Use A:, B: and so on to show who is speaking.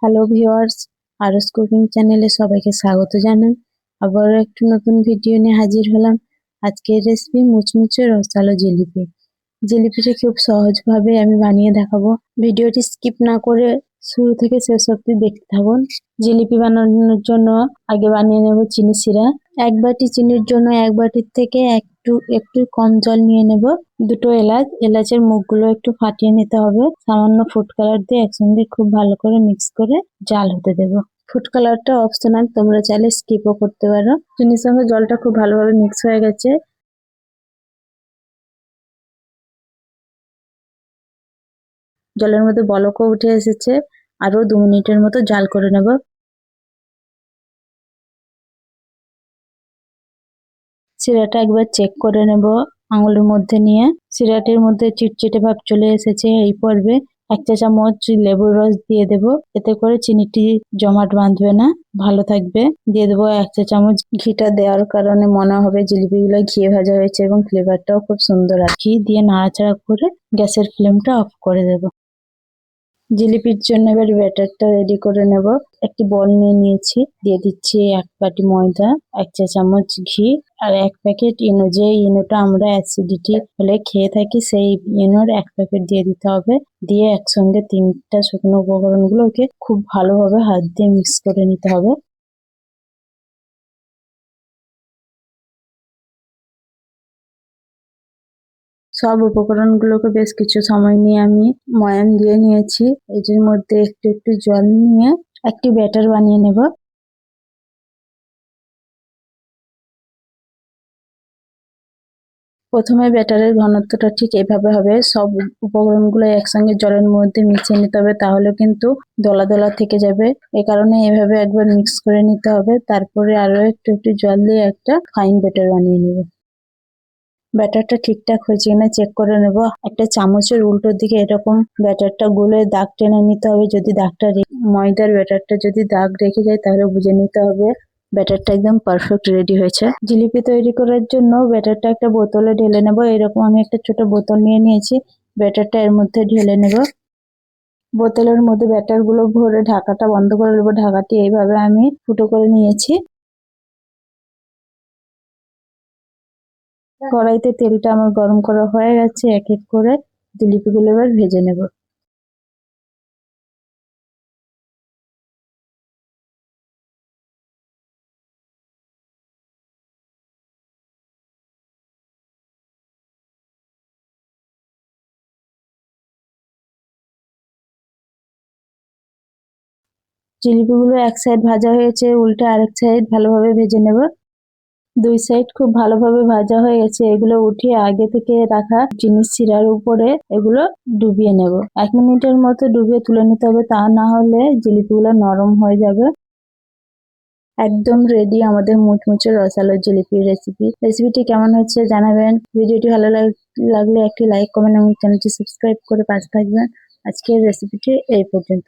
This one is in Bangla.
A: হ্যালো ভিউয়ার্স, আরস কুকিং চ্যানেলে সবাইকে স্বাগত জানাই। আবারও একটু নতুন ভিডিও নিয়ে হাজির হলাম। আজকের রেসিপি মুচমুচে রসালো জিলিপি। জিলিপিটি খুব সহজভাবে আমি বানিয়ে দেখাবো। ভিডিওটি স্কিপ না করে শুরু থেকে শেষ অবধি দেখতে থাকুন। জিলিপি বানানোর জন্য আগে বানিয়ে নেব চিনি শিরা। এক বাটি চিনির জন্য এক বাটির থেকে একটু কম জল নিয়ে নেব। দুটো এলাচের মুখগুলো একটু ফাটিয়ে নিতে হবে। সামান্য ফুড কালার দিয়ে একসঙ্গে খুব ভালো করে মিক্স করে জাল হতে দেবো। ফুড কালারটা অপশনাল, তোমরা চাইলে স্কিপও করতে পারো। চিনির সঙ্গে জলটা খুব ভালোভাবে মিক্স হয়ে গেছে। জলের মধ্যে বলকও উঠে এসেছে। আরো 2 মিনিটের মতো জাল করে নেব। শিরাটা একবার চেক করে নেব আঙুলের মধ্যে নিয়ে। শিরাটির মধ্যে চিটচিটে ভাব চলে এসেছে। এই পর্বে 1 চা চামচ লেবুর রস দিয়ে দেব, এতে করে চিনিটি জমাট বাঁধবে না, ভালো থাকবে। দিয়ে দেবো 1 চা চামচ ঘিটা দেওয়ার কারণে মনে হবে জিলিপিগুলো ঘিয়ে ভাজা হয়েছে এবং ফ্লেভারটাও খুব সুন্দর। আর ঘি দিয়ে নাড়াচাড়া করে গ্যাসের ফ্লেমটা অফ করে দেব। জিলিপির জন্য এবার ব্যাটারটা রেডি করে নেব। একটি বল নিয়ে নিয়েছি, দিয়ে দিচ্ছি 1 বাটি ময়দা, 1 চা চামচ ঘি আর 1 প্যাকেট ইনো। যে ইনোটা আমরা অ্যাসিডিটি হলে খেয়ে থাকি, সেই ইনোর 1 প্যাকেট দিয়ে দিতে হবে। দিয়ে একসঙ্গে 3টা শুকনো উপকরণগুলোকে খুব ভালোভাবে হাত দিয়ে মিক্স করে নিতে হবে। সব উপকরণগুলোকে বেশ কিছু সময় নিয়ে আমি ময়ান দিয়ে নিয়েছি। এর মধ্যে একটু জল নিয়ে একটি ব্যাটার বানিয়ে নেব। প্রথমে ব্যাটারের ঘনত্বটা ঠিক এভাবে হবে। সব উপকরণগুলো একসঙ্গে জলের মধ্যে মিশিয়ে নিতে হবে, তাহলে কিন্তু দলা দলা থেকে যাবে। এ কারণে এভাবে একবার মিক্স করে নিতে হবে। তারপরে আরো একটু জল দিয়ে একটা ফাইন ব্যাটার বানিয়ে নেব। ব্যাটারটা ঠিকঠাক হয়েছে কিনা চেক করে নেব। একটা চামচের উল্টো দিকে এরকম ব্যাটারটা গুলে দাগ টেনে নিতে হবে। যদি ময়দার ব্যাটারটা যদি দাগ রেখে যায় তাহলে বুঝে নিতে হবে ব্যাটারটা একদম পারফেক্ট রেডি হয়েছে। জিলিপি তৈরি করার জন্য ব্যাটারটা একটা বোতলে ঢেলে নেব। এরকম আমি একটা ছোট বোতল নিয়ে নিয়েছি। ব্যাটারটা এর মধ্যে ঢেলে নেব। বোতলের মধ্যে ব্যাটার গুলো ভরে ঢাকাটা বন্ধ করে নেব। ঢাকাটি এইভাবে আমি ফুটো করে নিয়েছি। কড়াইতে তেলটা আমার গরম করা হয়ে গেছে। এক এক করে জিলিপিগুলো এবার ভেজে নেব। জিলিপিগুলো এক সাইড ভাজা হয়েছে, উল্টে আরেক সাইড ভালোভাবে ভেজে নেব। 2 সাইড খুব ভালোভাবে ভাজা হয়ে গেছে। এগুলো উঠিয়ে আগে থেকে রাখা চিনির শিরার উপরে এগুলো ডুবিয়ে নেব। 1 মিনিটের মতো ডুবিয়ে তুলে নিতে হবে, তা না হলে জিলিপিগুলো নরম হয়ে যাবে। একদম রেডি আমাদের মুচমুচে রসালো জিলিপির রেসিপি। রেসিপিটি কেমন হচ্ছে জানাবেন। ভিডিওটি ভালো লাগলে একটি লাইক, কমেন্ট এবং চ্যানেলটি সাবস্ক্রাইব করে পাশে থাকবেন। আজকের রেসিপিটি এই পর্যন্ত।